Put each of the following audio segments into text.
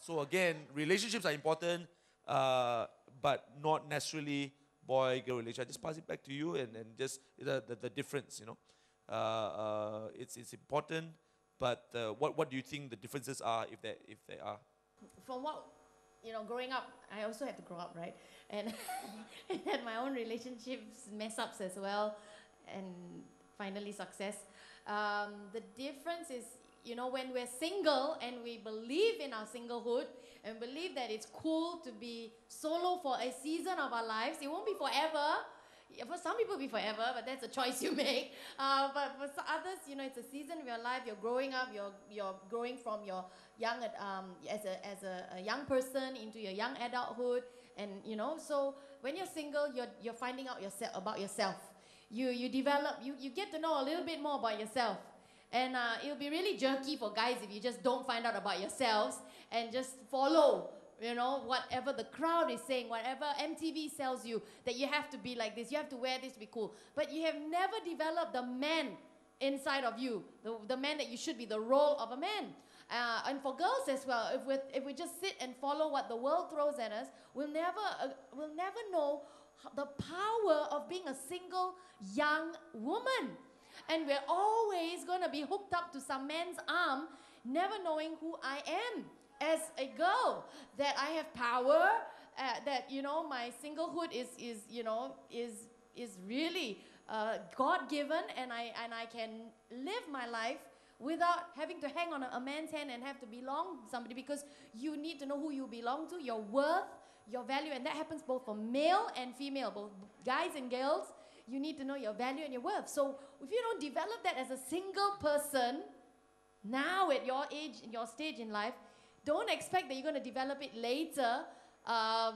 So again, relationships are important, but not necessarily boy-girl relationship. I just pass it back to you and just the difference, it's important, but what do you think the differences are if they are? From what, growing up, I also have to grow up, right? And I had my own relationships, mess-ups as well, and finally success. The difference is, when we're single and we believe in our singlehood and believe that it's cool to be solo for a season of our lives, it won't be forever. For some people, it'll be forever, but that's a choice you make. But for others, it's a season of your life. You're growing up. You're growing from your young as a young person into your young adulthood, and so when you're single, you're finding out about yourself. You develop. You get to know a little bit more about yourself. And it'll be really jerky for guys if you just don't find out about yourselves and just follow, whatever the crowd is saying, whatever MTV sells you, that you have to be like this, you have to wear this to be cool. But you have never developed the man inside of you, the man that you should be, the role of a man. And for girls as well, if we just sit and follow what the world throws at us, we'll never know the power of being a single young woman. And we're always going to be hooked up to some man's arm, never knowing who I am as a girl, that I have power, that, my singlehood is really God-given, and I can live my life without having to hang on a man's hand and have to belong to somebody, because you need to know who you belong to, your worth, your value, and that happens both for male and female, both guys and girls. You need to know your value and your worth. So if you don't develop that as a single person, now at your age, in your stage in life, don't expect that you're going to develop it later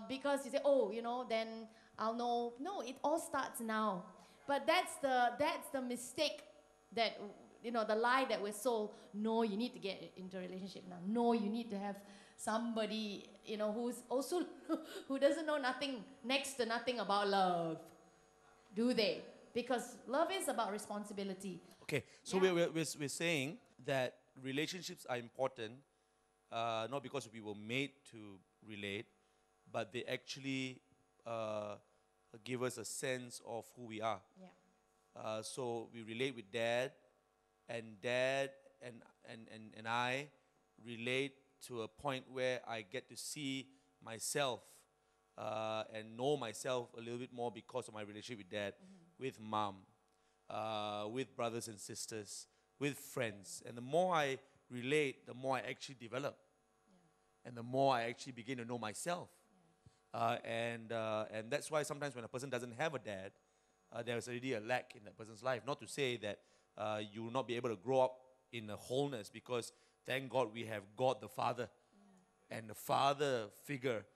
because you say, then I'll know. No, it all starts now. But that's the mistake that, the lie that we're sold. No, you need to get into a relationship now. No, you need to have somebody, who's also, who doesn't know next to nothing about love. Do they? Because love is about responsibility. Okay, so Yeah. we're saying that relationships are important, not because we were made to relate, but they actually give us a sense of who we are. Yeah. So we relate with Dad and I relate to a point where I get to see myself and know myself a little bit more because of my relationship with Dad, with Mom, with brothers and sisters, with friends. And the more I relate, the more I actually develop. Yeah. And the more I actually begin to know myself. Yeah. And that's why sometimes when a person doesn't have a dad, there's already a lack in that person's life. Not to say that you will not be able to grow up in a wholeness, because thank God we have God the Father. Yeah. And the Father figure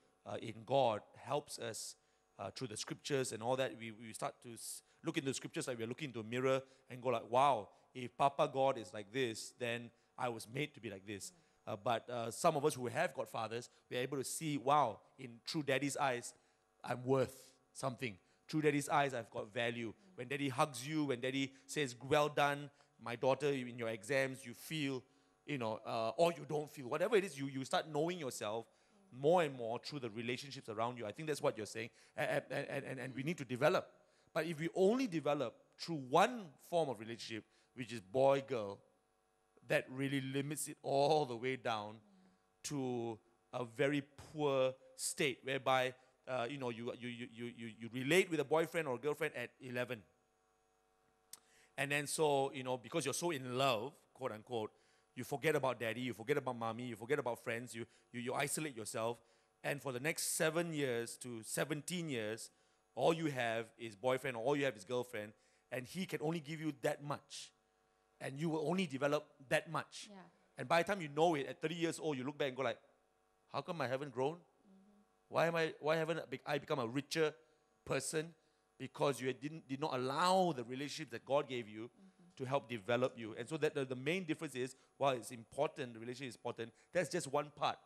in God helps us through the scriptures and all that. We start to look into the scriptures like we're looking into a mirror and go like, wow, if Papa God is like this, then I was made to be like this. But some of us who have got fathers, we're able to see, wow, through Daddy's eyes, I'm worth something. Through Daddy's eyes, I've got value. When Daddy hugs you, when Daddy says, well done, my daughter, in your exams, you feel, or you don't feel. Whatever it is, you start knowing yourself more and more through the relationships around you. I think that's what you're saying. And we need to develop. But if we only develop through one form of relationship, which is boy-girl, that really limits it all the way down to a very poor state, whereby you relate with a boyfriend or a girlfriend at 11. And then so, because you're so in love, quote unquote, you forget about daddy, you forget about mommy, you forget about friends, you isolate yourself. And for the next 7 years to 17 years, all you have is boyfriend, or all you have is girlfriend, and he can only give you that much. And you will only develop that much. Yeah. And by the time you know it, at 30 years old, you look back and go like, how come I haven't grown? Why haven't I become a richer person? Because you did not allow the relationship that God gave you to help develop you. And so that the main difference is, while it's important, the relationship is important, that's just one part.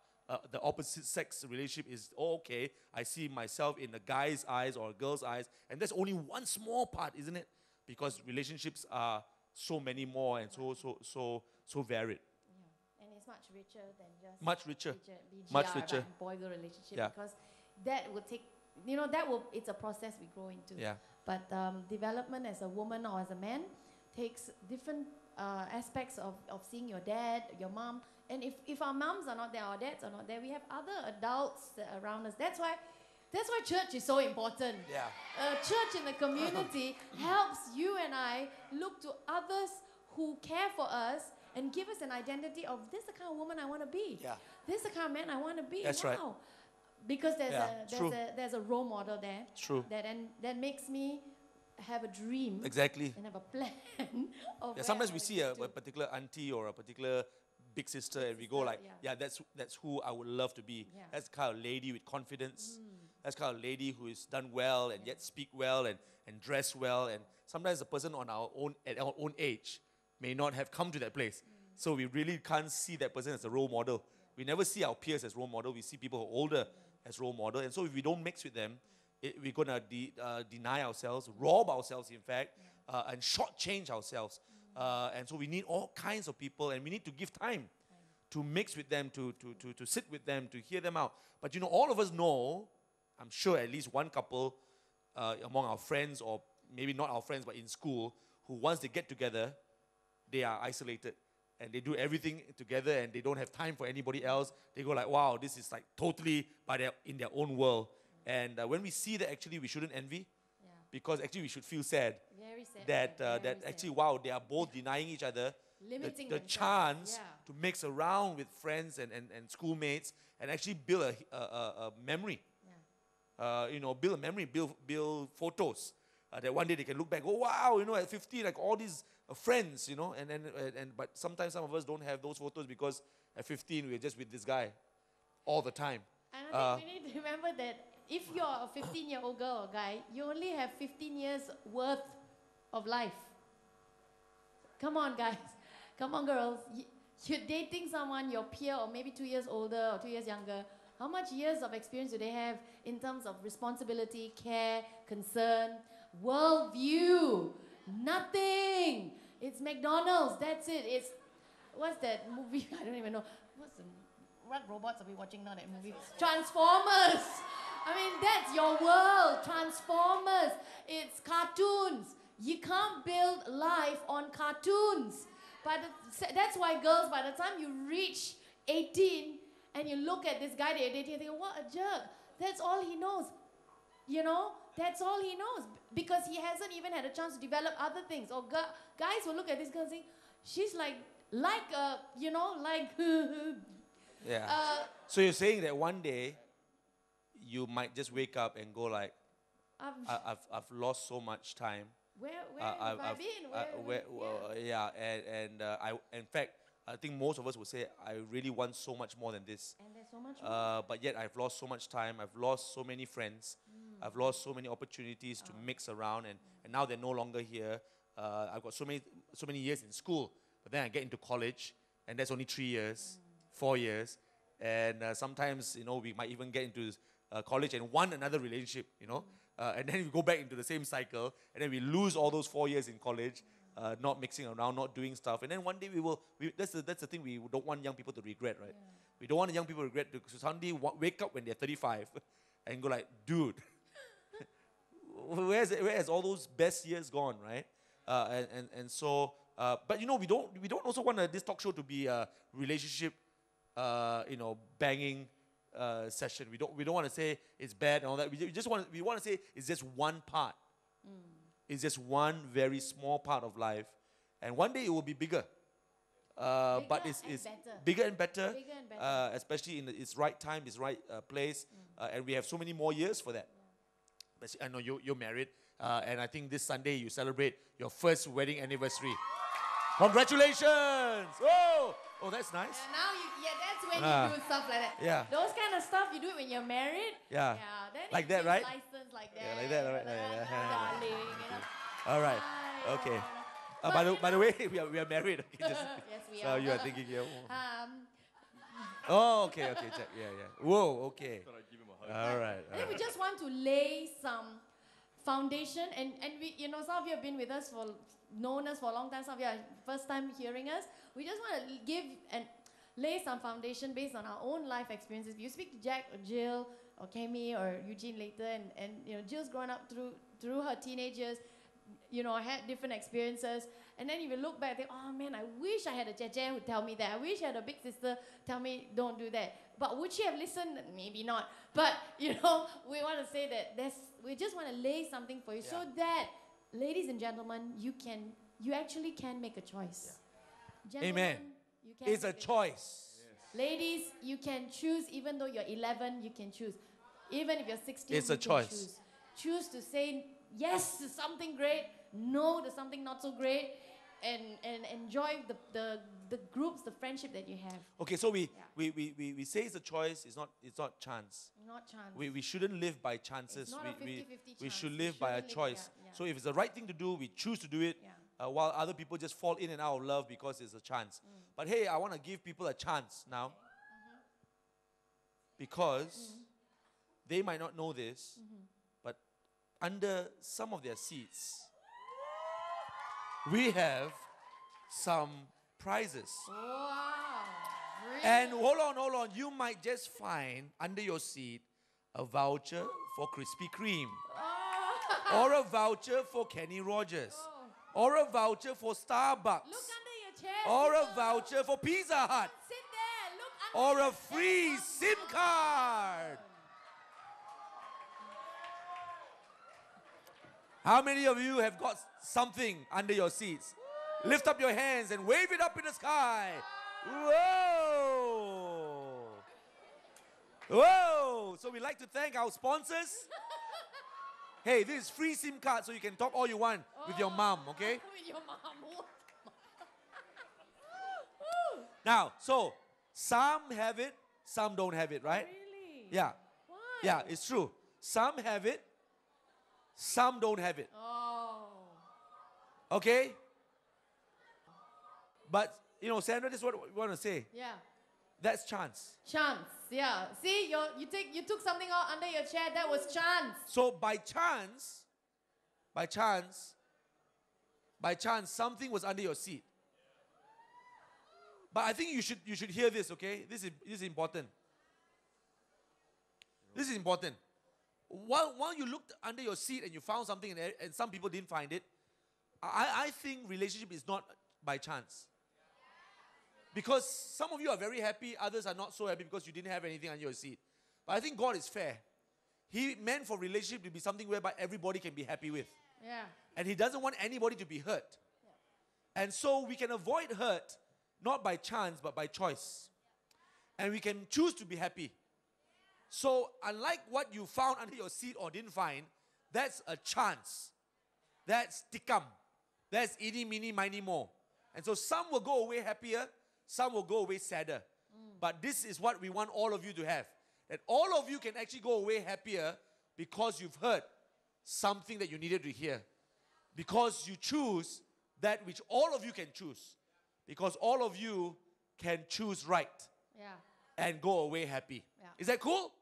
The opposite sex relationship is, okay, I see myself in a guy's eyes or a girl's eyes, and that's only one small part, isn't it? Because relationships are so many more and so varied. Yeah. And it's much richer than just Much richer. BGR, Much richer. right? Boy-girl relationship, Yeah. because that will take, it's a process we grow into. Yeah. But development as a woman or as a man takes different aspects of seeing your dad, your mom. And if our moms are not there, our dads are not there, we have other adults around us. That's why church is so important. Yeah. Church in the community helps you and I look to others who care for us and give us an identity of, this is the kind of woman I want to be. Yeah. This is the kind of man I want to be. That's right. Because True. there's a role model there. It's true. That makes me have a dream. Exactly. And have a plan of Sometimes where we I see a want to. particular auntie or a particular big sister, and we go sister, like, that's who I would love to be. Yeah. That's the kind of lady with confidence. That's the kind of lady who is done well and yet speak well and dress well. And sometimes a person at our own age may not have come to that place. So we really can't see that person as a role model. We never see our peers as role model. We see people who are older as role model. And so if we don't mix with them, we're going to deny ourselves, rob ourselves, in fact, and shortchange ourselves. And so we need all kinds of people, and we need to give time to mix with them, to sit with them, to hear them out. But all of us know, I'm sure at least one couple among our friends, or maybe not our friends, but in school, who once they get together, they are isolated. And they do everything together, and they don't have time for anybody else. They go like, wow, this is like totally in their own world. And when we see that, actually, we shouldn't envy. Yeah. Because actually, we should feel sad. Very sad. That very actually, sad. wow, they are both denying each other Limiting the themselves. chance Yeah. to mix around with friends and schoolmates and actually build a memory. Yeah. Build a memory, build photos. That one day they can look back, oh wow, at 50, like all these friends, but sometimes some of us don't have those photos because at 15 we're just with this guy all the time. And I think we need to remember that if you're a 15-year-old girl or guy, you only have 15 years worth of life. Come on, guys. Come on, girls. You're dating someone, your peer, or maybe 2 years older or 2 years younger. How much years of experience do they have in terms of responsibility, care, concern, worldview? Nothing. It's McDonald's. That's it. It's, what's that movie? I don't even know. What robots are we watching now, that movie? Transformers. I mean, that's your world. Transformers. It's cartoons. You can't build life on cartoons. But that's why girls, by the time you reach 18 and you look at this guy that you're dating, you think, what a jerk. That's all he knows. That's all he knows. Because he hasn't even had a chance to develop other things. Or guys will look at this girl and think, she's like Yeah. So you're saying that one day you might just wake up and go like, I've lost so much time. Where have I been? In fact, I think most of us would say, I really want so much more than this. And there's so much more. But yet I've lost so much time. I've lost so many friends. I've lost so many opportunities to mix around, and now they're no longer here. I've got so many years in school, but then I get into college, and that's only 3 years, 4 years, and sometimes we might even get into college and want another relationship, and then we go back into the same cycle, and then we lose all those 4 years in college, not mixing around, not doing stuff, and then one day that's the thing we don't want young people to regret, right? Yeah. We don't want young people to regret to suddenly wake up when they're 35 and go like, dude, where has all those best years gone, right? But we don't also want this talk show to be a relationship, banging session. We don't want to say it's bad and all that. We want to say it's just one part. It's just one very small part of life, and one day it will be bigger. But it's bigger and better, especially in its right time, its right place, and we have so many more years for that. I know you're married, and I think this Sunday you celebrate your first wedding anniversary. Congratulations! Oh, that's nice. That's when you do stuff like that. Yeah. Those kind of stuff you do it when you're married. Yeah. Then like it that, gives right? license like that. Yeah, like that, right? Darling, All right. Okay. By the way, we are married. Okay, yes, we so are. you are thinking, okay, check. Yeah. Whoa, okay. All right. I think we just want to lay some foundation, and we, some of you have been with us known us for a long time. Some of you are first time hearing us. We just want to give lay some foundation based on our own life experiences. If you speak to Jack or Jill or Kemi or Eugene later, and you know, Jill's grown up through her teenage years, you know, had different experiences, and then if you look back, think, oh man, I wish I had a Cheche who tell me that. I wish I had a big sister tell me don't do that. But would she have listened? Maybe not. But you know, we want to say that we just want to lay something for you so that, ladies and gentlemen, you actually can make a choice. Gentlemen, Amen. you can It's a make choice. Ladies, you can choose. Even though you're 11, you can choose. Even if you're 16, It's you a can choice. choose. Choose to say yes to something great, no to something not so great, and enjoy the groups, the friendship that you have. Okay, so we say it's a choice. It's not chance. Not chance. We shouldn't live by chances. It's not a 50-50 we chance. should We live by a shouldn't live- choice. yeah. So if it's the right thing to do, we choose to do it. Yeah. While other people just fall in and out of love because it's a chance. But hey, I want to give people a chance now. Because they might not know this, but under some of their seats, we have some prizes. Wow. Really? And hold on, you might just find under your seat a voucher for Krispy Kreme, or a voucher for Kenny Rogers, or a voucher for Starbucks, Look under your chair. or a people. voucher for Pizza Hut, Sit there. Look under or your a free chair. SIM card. How many of you have got something under your seats? Lift up your hands and wave it up in the sky. Whoa! Whoa! So we'd like to thank our sponsors. Hey, this is free SIM card, so you can talk all you want with your mom, okay? With your mom. Now, so some have it, some don't have it, right? Really? Yeah. Why? Yeah, it's true. Some have it, some don't have it. Oh. Okay? But, you know, Sandra, this is what we want to say. Yeah. That's chance. Chance. Yeah. See, you took something out under your chair. That was chance. So by chance, something was under your seat. But I think you should hear this, okay? This is important. This is important. While you looked under your seat and you found something and some people didn't find it, I think relationship is not by chance. Because some of you are very happy, others are not so happy because you didn't have anything under your seat. But I think God is fair. He meant for relationship to be something whereby everybody can be happy with. Yeah. And He doesn't want anybody to be hurt. And so we can avoid hurt, not by chance, but by choice. And we can choose to be happy. So unlike what you found under your seat or didn't find, that's a chance. That's tikam. That's eeny, meeny, miny, mo. And so some will go away happier, some will go away sadder. But this is what we want all of you to have. That all of you can actually go away happier because you've heard something that you needed to hear. Because you choose that which all of you can choose. Because all of you can choose right Yeah. and go away happy. Yeah. Is that cool?